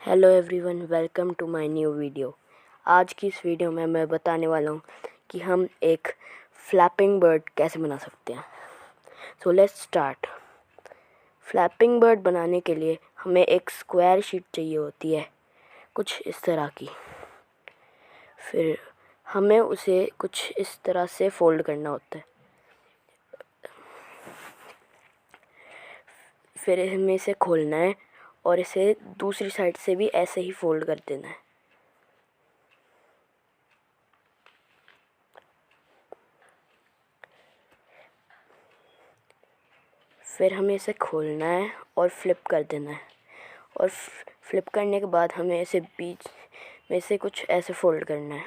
Hello everyone, welcome to my new video. आज की इस वीडियो में मैं बताने वाला हूँ कि हम एक फ्लैपिंग बर्ड कैसे बना सकते हैं। So let's start. Flapping bird बनाने के लिए हमें एक स्क्वायर शीट चाहिए होती है, कुछ इस तरह की। फिर हमें उसे कुछ इस तरह से फोल्ड करना होता है। फिर हमें इसे खोलना है और इसे दूसरी साइड से भी ऐसे ही फोल्ड कर देना है। फिर हमें इसे खोलना है और फ्लिप कर देना है, और फ्लिप करने के बाद हमें इसे बीच में से कुछ ऐसे फोल्ड करना है।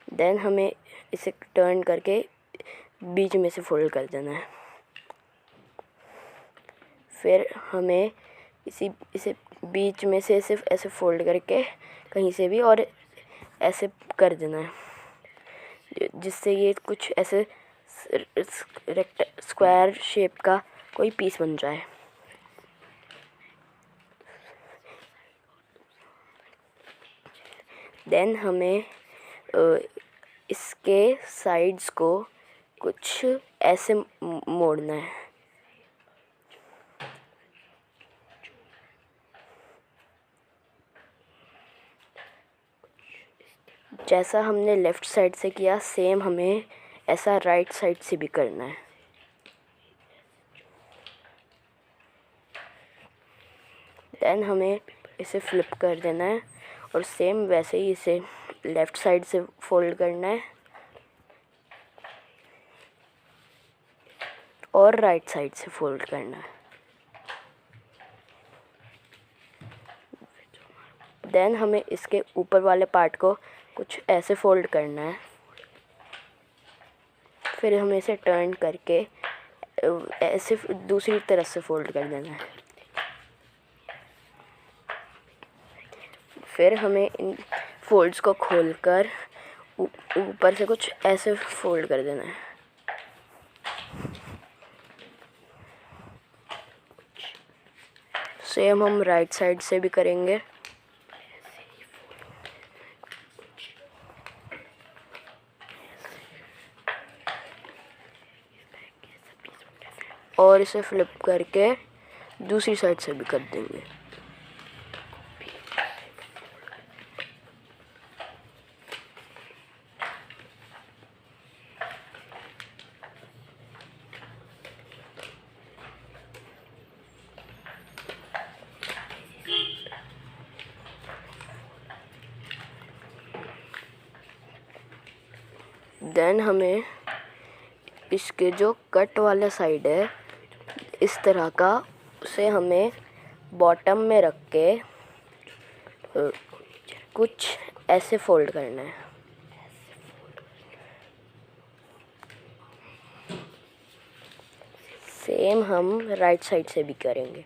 देन हमें इसे टर्न करके बीच में से फोल्ड कर देना है। फिर हमें इसे बीच में से सिर्फ ऐसे फोल्ड करके कहीं से भी और ऐसे कर देना है, जिससे ये कुछ ऐसे स्क्वायर शेप का कोई पीस बन जाए। देन हमें इसके साइड्स को कुछ ऐसे मोड़ना है। जैसा हमने लेफ़्ट साइड से किया, सेम हमें ऐसा राइट साइड से भी करना है। देन हमें इसे फ्लिप कर देना है और सेम वैसे ही इसे लेफ़्ट साइड से फोल्ड करना है और राइट साइड से फोल्ड करना है। देन हमें इसके ऊपर वाले पार्ट को कुछ ऐसे फोल्ड करना है। फिर हमें इसे टर्न करके ऐसे दूसरी तरफ से फोल्ड कर देना है। फिर हमें इन फोल्ड्स को खोलकर ऊपर से कुछ ऐसे फोल्ड कर देना है। सेम हम राइट साइड से भी करेंगे। और इसे फ्लिप करके दूसरी साइड से भी कर देंगे। देन हमें इसके जो कट वाला साइड है इस तरह का, उसे हमें बॉटम में रख के कुछ ऐसे फोल्ड करना है। सेम हम राइट साइड से भी करेंगे।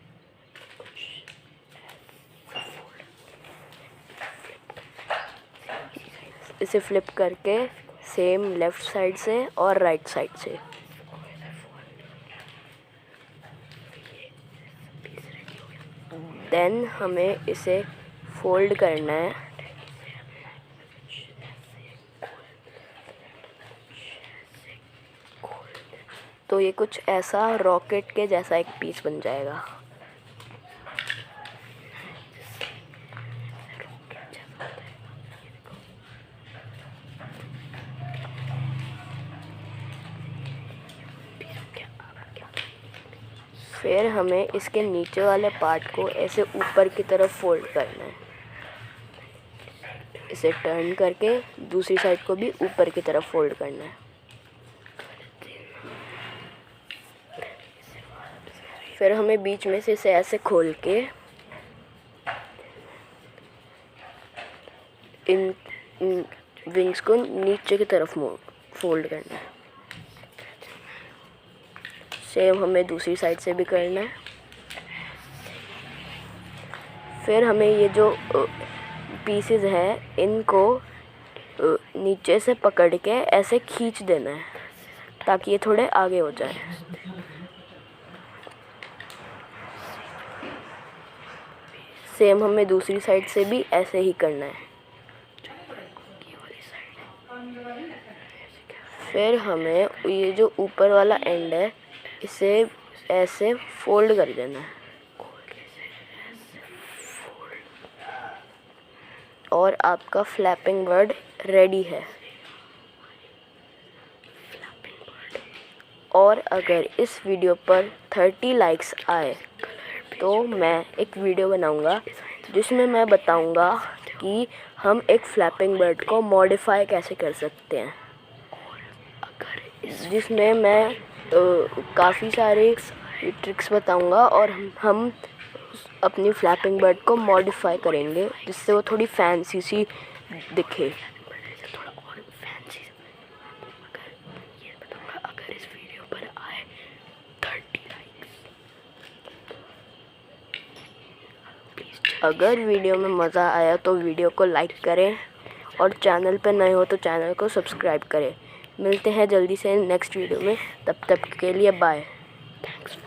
इसे फ्लिप करके सेम लेफ़्ट साइड से और राइट साइड से। देन हमें इसे फोल्ड करना है। तो ये कुछ ऐसा रॉकेट के जैसा एक पीस बन जाएगा। फिर हमें इसके नीचे वाले पार्ट को ऐसे ऊपर की तरफ फोल्ड करना है। इसे टर्न करके दूसरी साइड को भी ऊपर की तरफ फोल्ड करना है। फिर हमें बीच में से इसे ऐसे खोल के इन विंग्स को नीचे की तरफ फोल्ड करना है। सेम हमें दूसरी साइड से भी करना है। फिर हमें ये जो पीसेस हैं इनको नीचे से पकड़ के ऐसे खींच देना है ताकि ये थोड़े आगे हो जाए। सेम हमें दूसरी साइड से भी ऐसे ही करना है। फिर हमें ये जो ऊपर वाला एंड है इसे ऐसे फोल्ड कर देना है और आपका फ्लैपिंग बर्ड रेडी है। और अगर इस वीडियो पर 30 लाइक्स आए तो मैं एक वीडियो बनाऊंगा जिसमें मैं बताऊंगा कि हम एक फ्लैपिंग बर्ड को मॉडिफाई कैसे कर सकते हैं, जिसमें मैं काफ़ी सारे ट्रिक्स बताऊंगा और हम अपनी फ्लैपिंग बर्ड को मॉडिफाई करेंगे जिससे वो थोड़ी फैंसी सी दिखे। अगर इस वीडियो पर आए 30 लाइक्स, अगर वीडियो में मज़ा आया तो वीडियो को लाइक करें और चैनल पर नए हो तो चैनल को सब्सक्राइब करें। मिलते हैं जल्दी से नेक्स्ट वीडियो में, तब तक के लिए बाय। थैंक्स।